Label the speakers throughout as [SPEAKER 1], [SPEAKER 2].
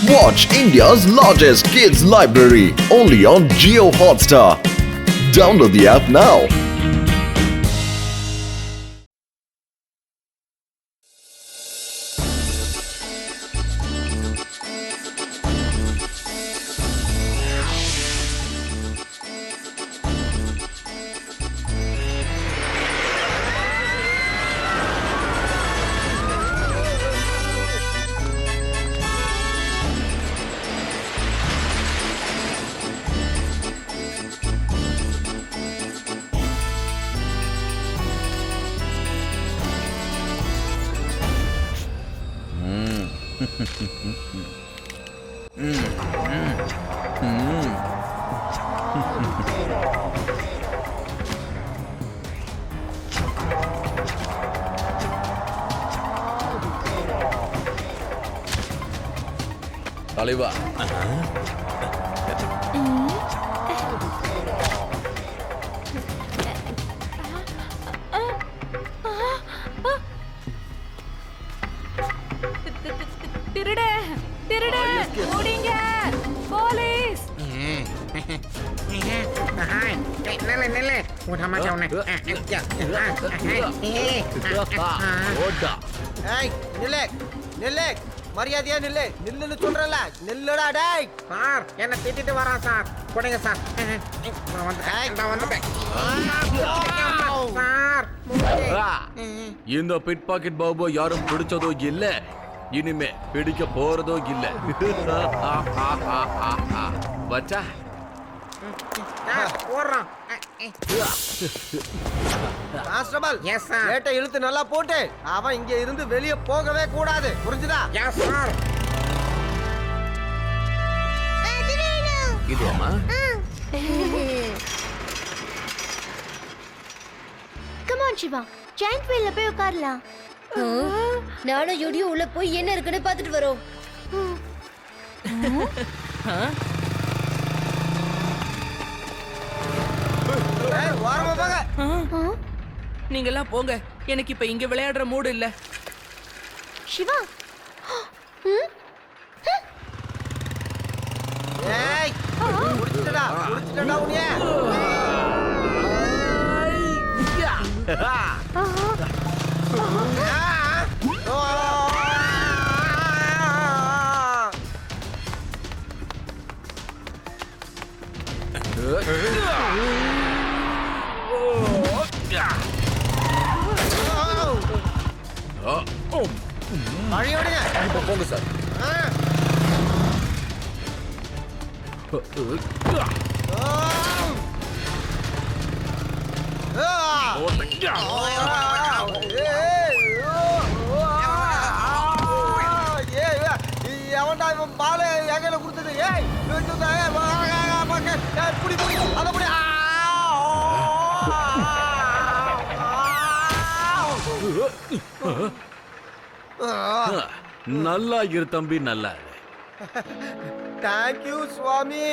[SPEAKER 1] Watch India's largest kids library only on Jio Hotstar. Download the app now.
[SPEAKER 2] தலைவா,
[SPEAKER 3] திருடே திருடே ஓடிங்க police
[SPEAKER 4] நில்லு உடம்ப சொன்னேன் நில்லு நில்லு மரியாதையா நில்லு நில்லுன்னு சொல்றல நில்லுடா டேய் சார் என்ன திட்டிட்டு வரான் சார் கொடுங்க சார் நான் வந்துட்டேன் சார்
[SPEAKER 2] இந்த பிட் பாக்கெட் பாபு யாரும் பிடிச்சதோ இல்ல, இனிமே பிடிக்க போறதோ இல்ல. வச்சா
[SPEAKER 4] ஓடுறான் கான்ஸ்டபிள் எஸ் சார் கேட்டை இழுத்து நல்லா போட்டு அவன் இங்க இருந்து வெளியே போகவே கூடாது, புரிஞ்சுதா? Yes sir.
[SPEAKER 2] இது அம்மா
[SPEAKER 5] கம் ஆன் சிவா, ஜாயிண்ட் வீல்ல போய் உட்காரலாம். நானும் யூடியூ உள்ள போய் என்ன இருக்குன்னு பார்த்துட்டு வரோம்.
[SPEAKER 3] நீங்க எல்லாம் போங்க, எனக்கு இப்ப இங்க விளையாடுற மூடு இல்ல.
[SPEAKER 5] சிவா
[SPEAKER 4] ஏய் குடிச்சிட்டடா உனியே.
[SPEAKER 2] இப்ப போங்க சார்.
[SPEAKER 4] எவன்டா இவன் பாலு எங்கையில கொடுத்தது? ஏய் புடி புடி அத புடி.
[SPEAKER 2] நல்லா இரு தம்பி, நல்லா.
[SPEAKER 4] தேங்க்யூ சுவாமி,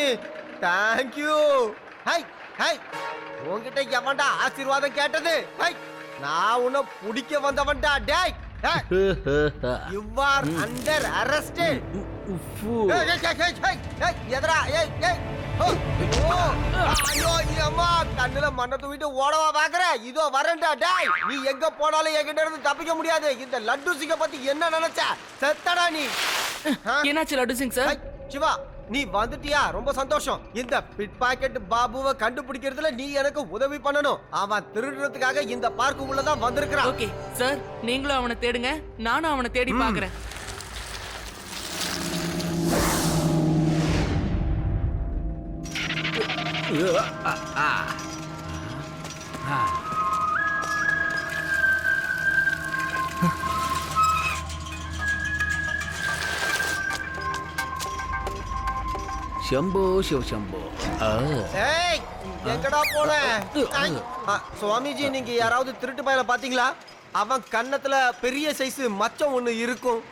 [SPEAKER 4] தேங்க்யூ. ஹை ஹை உன்கிட்ட எவன்டா ஆசீர்வாதம் கேட்டது? ஹை நான் உன்னை பிடிக்க வந்தவன்டா. டேய் you are under arrest. எதரா ஐயோ அம்மா கண்ணுல மண்ணை தூக்கிட்டு ஓடவா பாக்குற? இதோ வரேன்டா. டேய் நீ எங்க போனாலும் என்கிட்ட இருந்து தப்பிக்க முடியாது. இந்த லட்டு சிங்க பத்தி என்ன நினைச்ச? செத்தடா நீ.
[SPEAKER 3] என்னாச்சு லட்டு சிங் சார்?
[SPEAKER 4] சிவா நீ வந்துட்டியா? ரொம்ப சந்தோஷம். இந்த பிட் பாக்கெட் பாபுவை கண்டுபிடிக்கிறதுல நீ எனக்கு உதவி பண்ணணும். அவன் திருடுறதுக்காக இந்த பார்க்குள்ள தான் வந்திருக்கான்.
[SPEAKER 3] ஓகே சார், நீங்களும் அவனை தேடுங்க, நானும் அவனை தேடி பார்க்கறேன்.
[SPEAKER 2] சம்போ சிவ சம்போ.
[SPEAKER 4] ஏய் எங்கடா போன? சுவாமிஜி நீங்க யாராவது திருட்டு பயல பாத்தீங்களா? அவன் கன்னத்துல பெரிய சைஸ் மச்சம் ஒண்ணு இருக்கும்.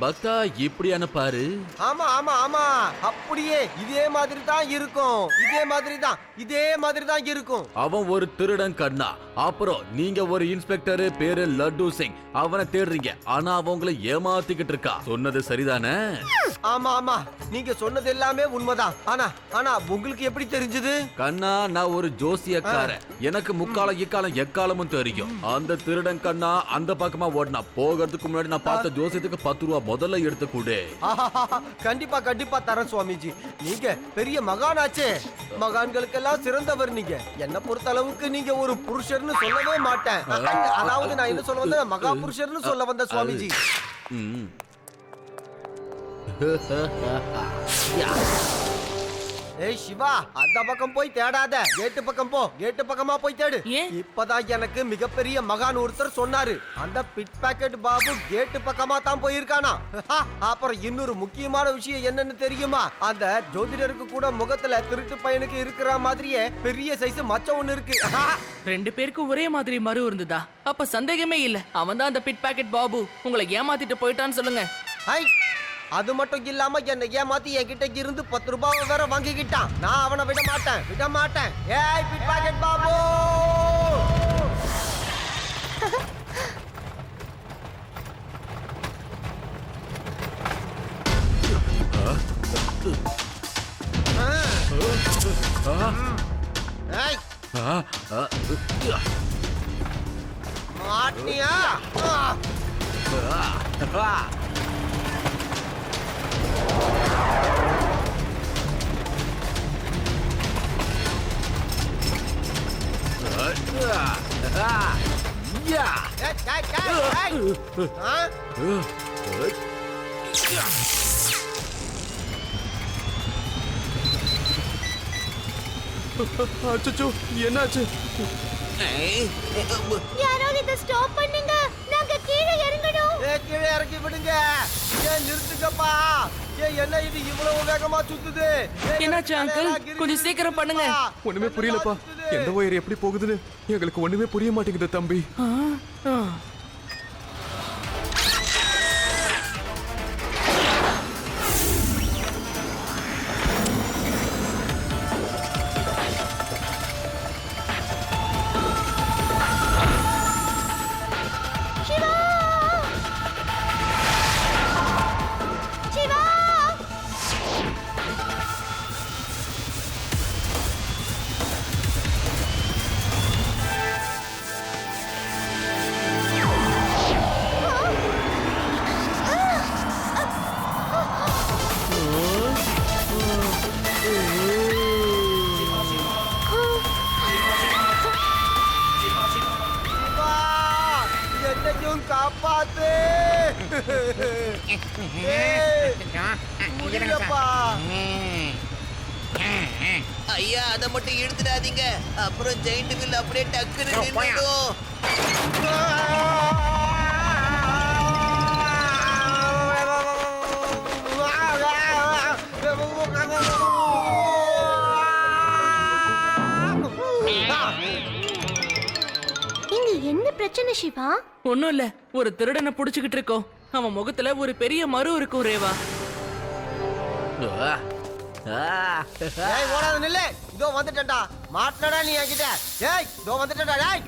[SPEAKER 2] பக்தா இப்படியான பாரு.
[SPEAKER 4] ஆமா ஆமா ஆமா அப்படியே இதே மாதிரி தான் இருக்கும். இதே மாதிரி தான் இருக்கும்.
[SPEAKER 2] அவன் ஒரு திருடன் கண்ணா. அப்புறம் நீங்க ஒரு இன்ஸ்பெக்டர் பேரு லட்டு சிங், அவனை தேடுறீங்க. ஆனா அவன் உங்களை ஏமாத்திக்கிட்டு இருக்கா. சொன்னது சரிதானே?
[SPEAKER 4] ஆமா ஆமா நீங்க சொன்னது எல்லாமே உண்மைதான். ஆனா உங்களுக்கு எப்படி தெரிஞ்சது?
[SPEAKER 2] கண்ணா, நான் ஒரு ஜோசியக்காரன். எனக்கு முக்காலம் இக்காலம் எக்காலமும் தெரியும். அந்த திருடன் கண்ணா அந்த பக்கமா ஓடினா போகிறதுக்கு முன்னாடி நான் பார்த்த ஜோசியத்துக்கு 10 ரூபா முதல்ல எடுத்து கொடு.
[SPEAKER 4] கண்டிப்பா கண்டிப்பா தரேன் சுவாமிஜி. நீங்க பெரிய மகானாச்சே. மகான்களுக்கெல்லாம் சிறந்தவர் நீங்க. என்ன பொறுத்த அளவுக்கு நீங்க ஒரு புருஷர்னு சொல்லவே மாட்டேன். அதாவது நான் என்ன சொல்ல வந்தேன், மகா புருஷர்னு சொல்ல வந்த சுவாமிஜி. ஏய் சிவா, அந்த பக்கம் போய் தேடாத, கேட்டு பக்கம் போ. கேட்டு பக்கமா போய் தேடு. இப்பதான் எனக்கு மிகப்பெரிய மகான் ஒருத்தர் சொன்னாரு, அந்த பிட் பாக்கெட் பாபு கேட்டு பக்கமா தான் போயிருக்கானா. அப்புறம் இன்னொரு முக்கியமான விஷயம் என்னன்னு தெரியுமா? அந்த ஜோதிடருக்கு கூட முகத்துல திருட்டு பையனுக்கு இருக்கிற மாதிரியே பெரிய சைஸ் மச்சம் ஒண்ணு இருக்கு.
[SPEAKER 3] 2 பேருக்கும் ஒரே மாதிரி மறு இருந்ததா? அப்ப சந்தேகமே இல்ல, அவன் தான் அந்த பிட் பாக்கெட் பாபு. உங்களை ஏமாத்திட்டு போயிட்டான்னு சொல்லுங்க.
[SPEAKER 4] ஐ, அது மட்டும் இல்லாம என்ன ஏமாத்தி என்கிட்ட இருந்து 10 ரூபாய் வேற வாங்கிக்கிட்டான். நான் அவனை விட மாட்டேன். ஏய் பிட் பாக்கெட் பாபு! ஏய் மாட்டியா?
[SPEAKER 2] அச்சச்சோ, என்னாச்சு?
[SPEAKER 5] யாராவது இத ஸ்டாப் பண்ணுங்க, நாங்க கீழே இறங்கணும்.
[SPEAKER 4] கீழே இறக்கி விடுங்க. ஏன் நிறுத்துக்கப்பா? என்ன இது இவ்வளவு வேகமா சுத்துது?
[SPEAKER 3] என்னாச்சு அங்கிள்? கொஞ்சம் சீக்கிரம் பண்ணுங்க.
[SPEAKER 6] ஒண்ணுமே புரியலப்பா. எந்த ஒயர் எப்படி போகுதுன்னு எங்களுக்கு ஒண்ணுமே புரிய மாட்டேங்குது தம்பி.
[SPEAKER 4] காப்பாத்து.
[SPEAKER 7] ஐயா, அதை மட்டும் எடுத்துடாதீங்க. அப்புறம் ஜெயிண்ட் வில் அப்படியே டக்குன்னு நின்னுடும்.
[SPEAKER 5] என்ன பிரச்சனை சிவா?
[SPEAKER 3] ஒண்ணும் இல்ல, ஒரு திருடனை புடிச்சுக்கிட்டு இருக்கோம். அவன் முகத்துல ஒரு பெரிய மறு இருக்கும் ரேவா.
[SPEAKER 4] ஏய் ஓடாத நில்லு. இதோ வந்துட்டேன்டா. மாட்டடா நீ என்கிட்ட. ஏய் இதோ வந்துட்டேன்டா. டேய்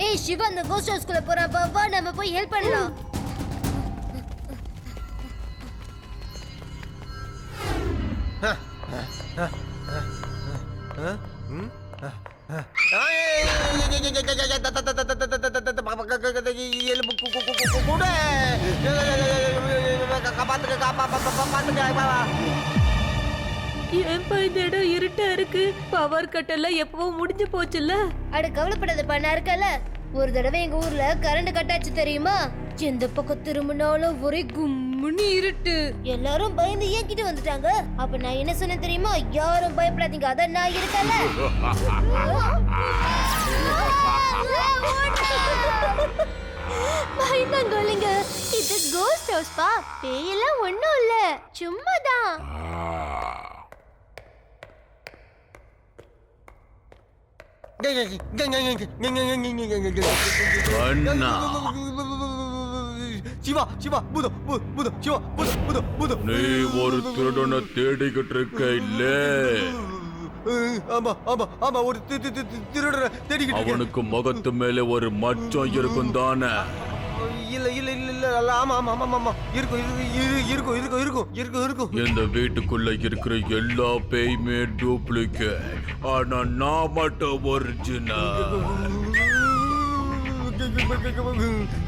[SPEAKER 5] ஏய் சிவா, அந்த கோஸ்ட் ஹவுஸ்க்குள்ள போறா. வா நம்ம போய் ஹெல்ப் பண்ணலாம்.
[SPEAKER 8] ஏன்பா இந்த இடம் இருட்டா இருக்கு? பவர் கட் எல்லாம் எப்பவும் முடிஞ்சு போச்சுல்ல?
[SPEAKER 5] அட கவலைப்படாதப்பா, நான் இருக்கல. ஒரு தடவை எங்க ஊர்ல கரண்ட் கட்டாச்சு தெரியுமா? எந்த பக்கம் திரும்பினாலும் ஒரே கும்முன்னு இருட்டு. எல்லாரும் பயந்து என்கிட்ட வந்துட்டாங்க. அப்ப நான் என்ன சொன்னேன் தெரியுமா? யாரும் பயப்படாதீங்க, அதான் நான் இருக்கல. பயந்தாங்கோலிங்க, இது கோஸ்ட் ஹவுஸ் பா. பேயெல்லாம் ஒண்ணும் இல்ல, சும்மாதான்.
[SPEAKER 4] சிவா சிவா பூதம் பூதம் சிவா பூதம் பூதம் பூதம்.
[SPEAKER 2] நீ ஒரு திருடனை தேடிக்கிட்டு இருக்க இல்ல?
[SPEAKER 4] ஆமா ஆமா ஆமா ஒரு திருடரை தேடிக்கிட்டு இருக்கேன்.
[SPEAKER 2] அவனுக்கு முகத்து மேலே ஒரு மச்சம் இருக்கும் தானே?
[SPEAKER 4] இல்ல இல்ல இல்ல இல்ல ஆமா ஆமா ஆமா ஆமா இருக்கும் இருக்கும் இருக்கும் இருக்கும் இருக்கும் இருக்கும்.
[SPEAKER 2] இந்த வீட்டுக்குள்ள இருக்கிற எல்லா பேயுமே டூப்ளிகேட், ஆனா நான் மட்டும் ஒரிஜினல்.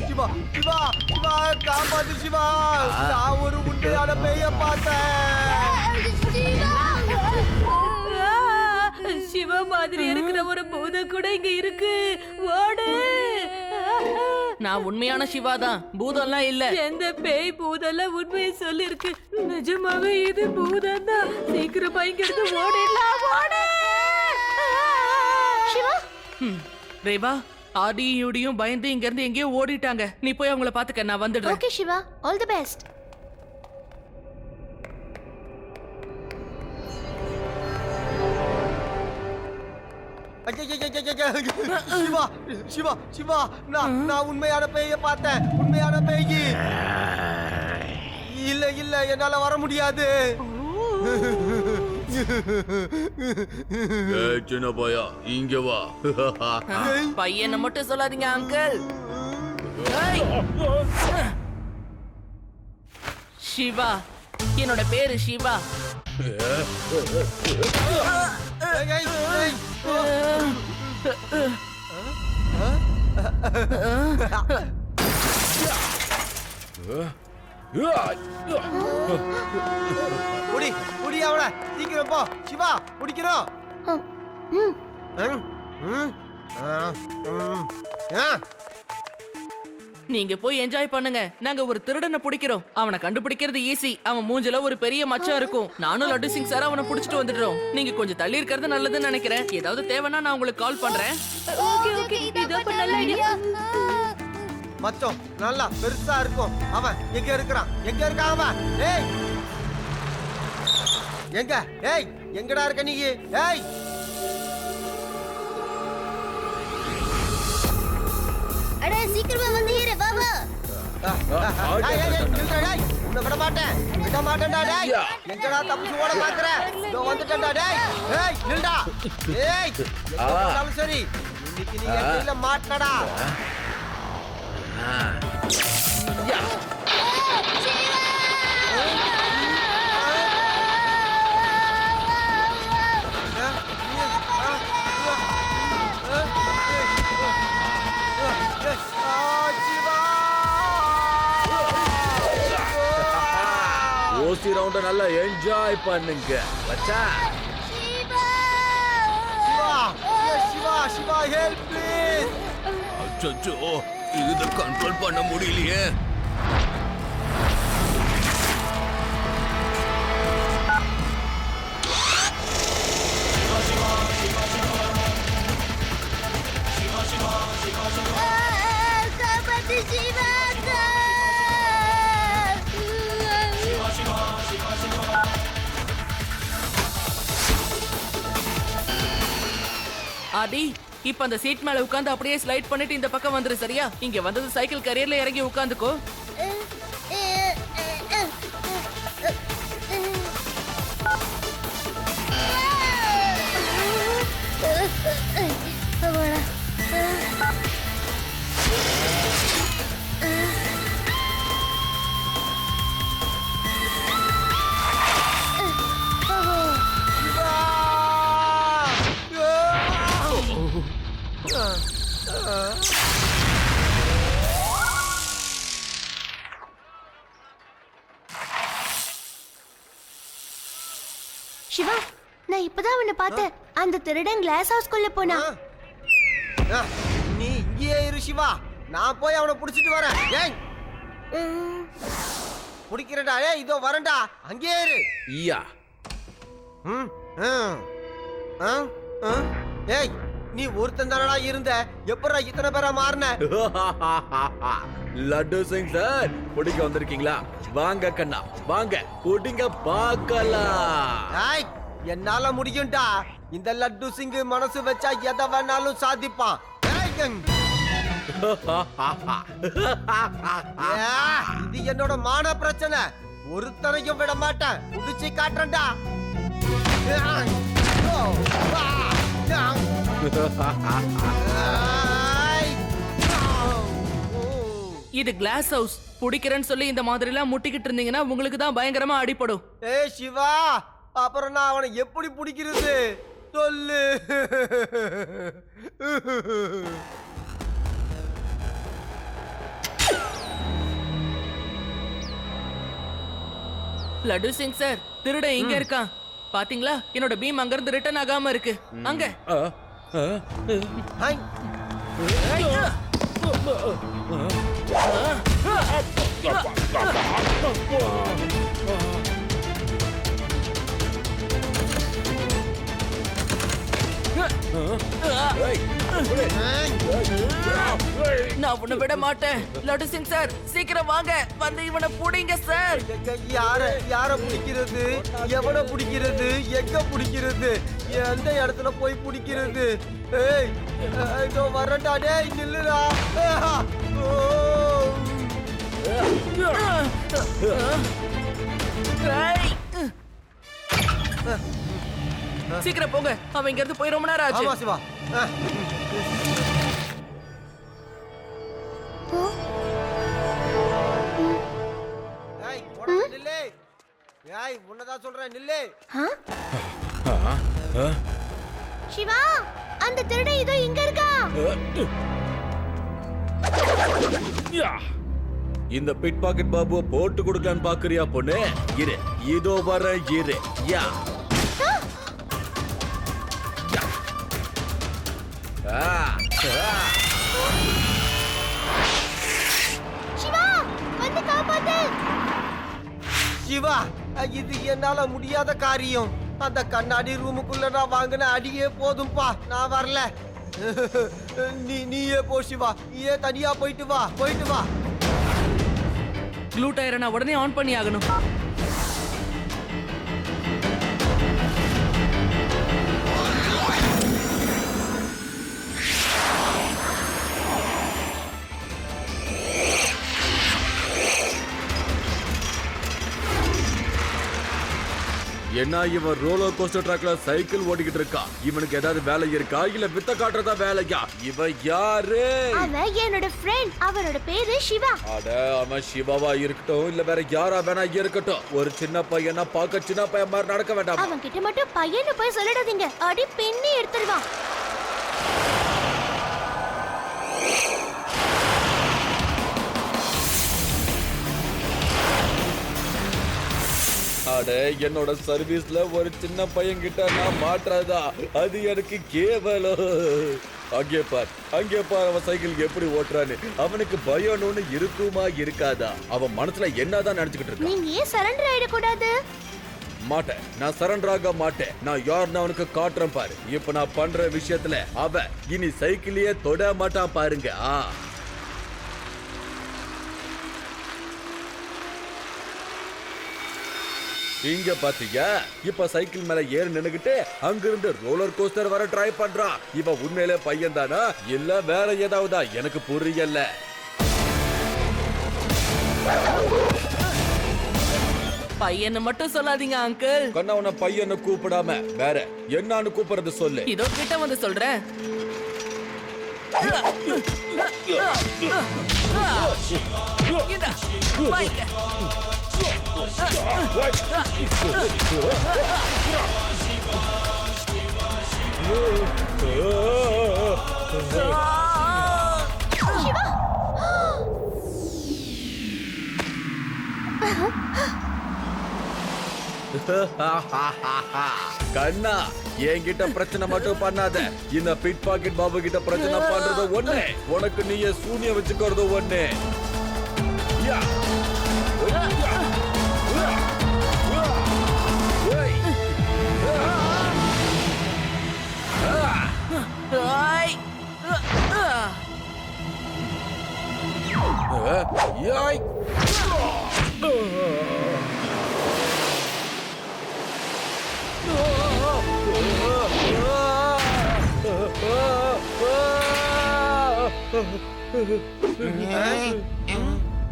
[SPEAKER 4] சிவா சிவா சிவா காப்பாத்து சிவா, நான் ஒரு உண்மையான பேய பார்த்தேன்.
[SPEAKER 8] சிவா மாதிரி இருக்கிற ஒரு பூதம் கூட இங்க இருக்கு. ஓடு.
[SPEAKER 3] நான் உண்மையான சிவா தான், பூதம்லாம் இல்ல.
[SPEAKER 8] எந்த பேய் பூதம்லாம் உண்மையை சொல்லிருக்கு. நிஜமாவே இது பூதம் தான். சீக்கிரமா இங்க இருந்து ஓடிடலாம். ஓடு.
[SPEAKER 5] சிவா
[SPEAKER 3] ரேவா, ஆடியும் யூடியும் பயந்து இங்க இருந்து எங்கேயோ ஓடிட்டாங்க. நீ போய் அவங்கள பாத்துக்க, நான் வந்துடுறேன்.
[SPEAKER 5] Okay Siva, all the best.
[SPEAKER 4] Siva Siva Siva, நான் உண்மையான பேய பார்த்தேன். உண்மையான பேய். இல்ல இல்ல என்னால வர முடியாது.
[SPEAKER 2] ஏய் சின்ன பையா, இங்க வா.
[SPEAKER 3] பையனை மட்டும் சொல்லாதீங்க அங்கிள். சிவா, என்னோட பேரு சிவா.
[SPEAKER 4] ஏய், ஏய், ஏய். புடி புடி அவள, சீக்கிரம் போ சிவா, பிடிக்கிறோம்.
[SPEAKER 3] நீங்க போய் என்ஜாய் பண்ணுங்க, நாங்க ஒரு திருடனை பிடிக்கிறோம். அவனை கண்டுபிடிக்கிறது ஈஸி. அவன் மூஞ்சில ஒரு பெரிய மச்சம் இருக்கும். நானும் லட்டு சிங் சார் அவனை பிடிச்சிட்டு வந்துடுறோம். நீங்க கொஞ்சம் தள்ளி இருக்கிறது நல்லதுன்னு நினைக்கிறேன். ஏதாவது தேவைன்னா நான் உங்களுக்கு கால் பண்றேன்.
[SPEAKER 8] ஓகே ஓகே, இது அப்ப நல்ல ஐடியா.
[SPEAKER 4] மச்சம் நல்லா பெருசா இருக்கும். அவன் எங்க இருக்கிறான்? எங்க இருக்கான் அவன்? ஏய் எங்க? ஏய் எங்கடா இருக்க நீ? ஏய்
[SPEAKER 5] அட சீக்கிரமா வந்து ஏறு வா வா.
[SPEAKER 4] ஏய் ஏய் நில்லுடா டேய். உன்னை விட மாட்டேன். விட மாட்டேன்டா டேய். எங்கடா தப்பிச்சு ஓட பாக்குற? இதோ வந்துட்டேன்டா டேய். ஏய் நில்லுடா. ஏய் எங்க போனாலும் சரி, இன்னைக்கு நீ என்கிட்ட மாட்டடா.
[SPEAKER 2] ஓசி ரவுண்ட நல்லா என்ஜாய் பண்ணுங்க மச்சான்.
[SPEAKER 4] Siva Siva Siva help please.
[SPEAKER 2] அச்சச்சோ, இத கண்ட்ரோல் பண்ண முடியலையே.
[SPEAKER 5] காப்பாத்து சிவா.
[SPEAKER 3] ஆதி, இப்ப அந்த சீட் மேல உட்கார்ந்து அப்படியே ஸ்லைட் பண்ணிட்டு இந்த பக்கம் வந்துரு. சரியா? இங்க வந்தது சைக்கிள் கரியர்ல இறங்கி உட்கார்ந்துக்கோ.
[SPEAKER 5] சிவா, நான் இப்பதான் அவனை பார்த்தேன். அந்த திருடன் கிளாஸ் ஹவுஸ்க்குள்ள போனா.
[SPEAKER 4] நீ இங்கேயே இரு சிவா, நான் போய் அவனை புடிச்சிட்டு வரேன். ஏய் புடிக்கிறடா. ஏய் இதோ வரேன்டா, அங்கேயே இரு.
[SPEAKER 2] யா.
[SPEAKER 4] ஏய் நீ ஒருத்தன் தானடா இருந்த, எப்படா இத்தனை பேரா மாறின?
[SPEAKER 2] லட்டு சிங் சார், பிடிக்க வந்திருக்கீங்களா? வாங்க கண்ணா, வாங்க பிடிங்க பார்க்கலாம்.
[SPEAKER 4] ஏய் என்னால முடியும்டா. இந்த லட்டு சிங் மனசு வச்சா எதை வேணாலும் சாதிப்பான். இது என்னோட மான பிரச்சனை. ஒருத்தரையும் விட மாட்டேன். புடிச்சு காட்டுறேன்டா.
[SPEAKER 3] இது கிளாஸ் ஹவுஸ். பிடிக்கிறேன்னு சொல்லி இந்த மாதிரி எல்லாம் முட்டிக்கிட்டு இருந்தீங்கன்னா உங்களுக்கு தான் பயங்கரமா அடிபடும்.
[SPEAKER 4] ஏய் சிவா, அப்புறம் நான் அவனை எப்படி பிடிக்கிறது சொல்லு.
[SPEAKER 3] லட்டு சிங் சார், திருடன் இங்க இருக்கான். பாத்தீங்களா? என்னோட பீம் அங்க இருந்து ரிட்டர்ன் ஆகாம இருக்கு. அங்க.
[SPEAKER 4] ஹாய்.
[SPEAKER 3] நான் உன்னை விட மாட்டேன். லட்டு சிங் சார், சீக்கிரம் வாங்க, வந்து இவனை புடிங்க சார்.
[SPEAKER 4] யார பிடிக்கிறது, எவனை பிடிக்கிறது, எங்க பிடிக்கிறது, எந்த இடத்துல போய் பிடிக்கிறது? ஏய், இதோ வரட்டா. டேய் நில்லுடா.
[SPEAKER 3] சீக்கிரம் போங்க, அவன் இங்க இருந்து போய் ரொம்ப நேரம் ஆச்சு.
[SPEAKER 4] ஆமா சிவா. ஏய் போடா நில்லு. ஏய் உன்னதான் சொல்றேன் நில்லு.
[SPEAKER 5] சிவா, அந்த திருடன் இதோ இங்க இருக்கான்.
[SPEAKER 2] இந்த பிட் பாக்கெட் பாபுவை போட்டு கொடுக்கலான்னு பாக்குறியா பொண்ணு? இரு, இதோ வர இரு. யா
[SPEAKER 5] சிவா, வந்து காப்பாத்து.
[SPEAKER 4] சிவா, இது என்னால முடியாத காரியம். அந்த கண்ணாடி ரூமுக்குள்ள நான் வாங்கின அடியே போதும்பா, நான் வரல. நீயே போ சிவா, நீயே தனியா போயிட்டு வா.
[SPEAKER 3] க்ளூ டயரை நான் உடனே ஆன் பண்ணி ஆகணும்.
[SPEAKER 2] என்ன இவன் ரோலர் கோஸ்டர் ட்ராக்ல சைக்கிள் ஓடிக்கிட்டு இருக்கான்? இவனுக்கு ஏதாவது வேலை இருக்கா, இல்ல வித்த காட்டுறதா வேலையா? இவன் யாரு?
[SPEAKER 5] அவன் என்னோட ஃப்ரெண்ட். அவனோட பேரு சிவா.
[SPEAKER 2] அட, அவன் சிவாவா இருக்கட்டும், இல்ல வேற யாரா வேணா இருக்கட்டும், ஒரு சின்ன பையனா பார்க்க சின்ன பையன் மாதிரி நடக்க வேண்டாம்.
[SPEAKER 5] அவன் கிட்ட மட்டும் பையன்னு போய் சொல்லிடாதீங்க, அடி பெண்ணி எடுத்துடுவான்.
[SPEAKER 2] அட, என்னோட சர்வீஸ்ல ஒரு சின்ன பையன் கிட்ட நான் மாட்டுறதா, அது எனக்கு கேவலம். அங்கே பார், அவன் சைக்கிள் எப்படி ஓட்டுறான்னு. அவனுக்கு பயம்னு இருக்குமா இருக்காதா? அவன் மனசுல என்னதான் நினைச்சுக்கிட்டு இருக்கான்?
[SPEAKER 5] நீங்க ஏன் சரண்டர் ஆயிடக்கூடாது?
[SPEAKER 2] மாட்டேன், நான் சரண்டர் ஆக மாட்டேன். நான் யாருன்னு அவனுக்கு காட்டுறேன் பாரு. இப்ப நான் பண்ற விஷயத்துல அவன் இனி சைக்கிளையே தொட மாட்டான் பாருங்க. இங்க பாத்தீங்க, இப்ப சைக்கிள் மேல ஏறி நின்னுகிட்டு அங்கிருந்து ரோலர் கோஸ்டர் வர ட்ரை பண்றான். இவன் உண்மையிலே பையன் தானா இல்ல வேற ஏதாவதா எனக்கு புரியல.
[SPEAKER 3] பையன்னு மட்டும் சொல்லாதீங்க அங்கிள்.
[SPEAKER 2] கண்ணவன பையனை கூப்பிடாம வேற என்னன்னு கூப்பிடுறது சொல்லு.
[SPEAKER 3] இதோ கிட்ட வந்து சொல்றேன்.
[SPEAKER 2] கண்ணா, என்கிட்ட பிரச்சனை மட்டும் பண்ணாத. இந்த பிட் பாக்கெட் பாபு கிட்ட பிரச்சனை பண்றது ஒண்ணு, உனக்கு நீயே சூனிய வச்சுக்கிறது ஒண்ணு.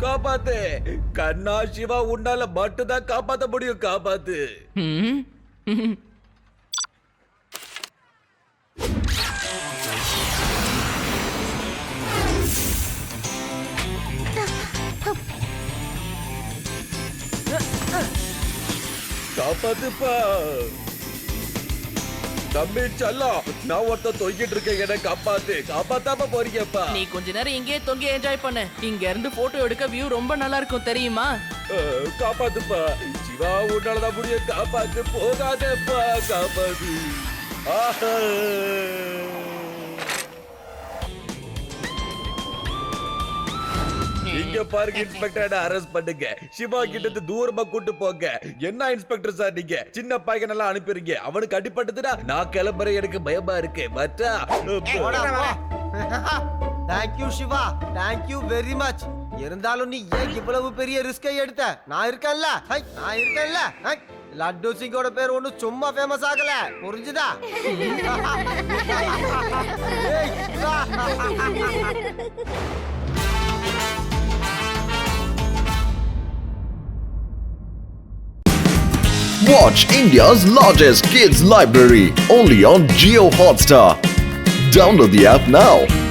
[SPEAKER 2] காப்பாத்து கண்ணா, சிவா உன்னால மட்டும்தான் காப்பாத்த முடியும். காப்பாத்து. காப்பாத்துப்பா. தம்பி செல்லம், நான் ஒருத்தன் தொங்கிட்டு இருக்கேன், என்ன காப்பாத்து. காப்பாத்தாம போறீங்கப்பா.
[SPEAKER 3] நீ கொஞ்ச நேரம் இங்கேயே தொங்கி என்ஜாய் பண்ணு. இங்க இருந்து போட்டோ எடுக்க வியூ ரொம்ப நல்லா இருக்கும் தெரியுமா?
[SPEAKER 2] காப்பாத்துப்பா. சிவா, உன்னாலதான் முடியும். காப்பாத்து, போகாதேப்பா. காப்பாத்து. ஆஹா. இங்க பாருங்க இன்ஸ்பெக்டர், அரெஸ்ட் பண்ணுங்க. சிவா கிட்ட இருந்து தூரமா கூட்டு போங்க. என்ன இன்ஸ்பெக்டர் சார் நீங்க சின்ன பையன் எல்லாம் அனுப்பிடுங்க. அவனுக்கு அடிபட்டதுன்னா நான் கிளம்புறேன், எனக்கு பயமா இருக்கு. மச்சா,
[SPEAKER 4] thank you Siva, thank you very much. இருந்தாலும் நீ ஏன் இவ்வளவு பெரிய ரிஸ்கை எடுத்த? நான் இருக்கேன்ல, நான் இருக்கேன்ல. லட்டு சிங்கோட பேர் ஒண்ணு சும்மா ஃபேமஸ் ஆகல, புரிஞ்சுதா? ஏய், Siva.
[SPEAKER 1] Watch India's largest kids library only on Jio Hotstar. Download the app now.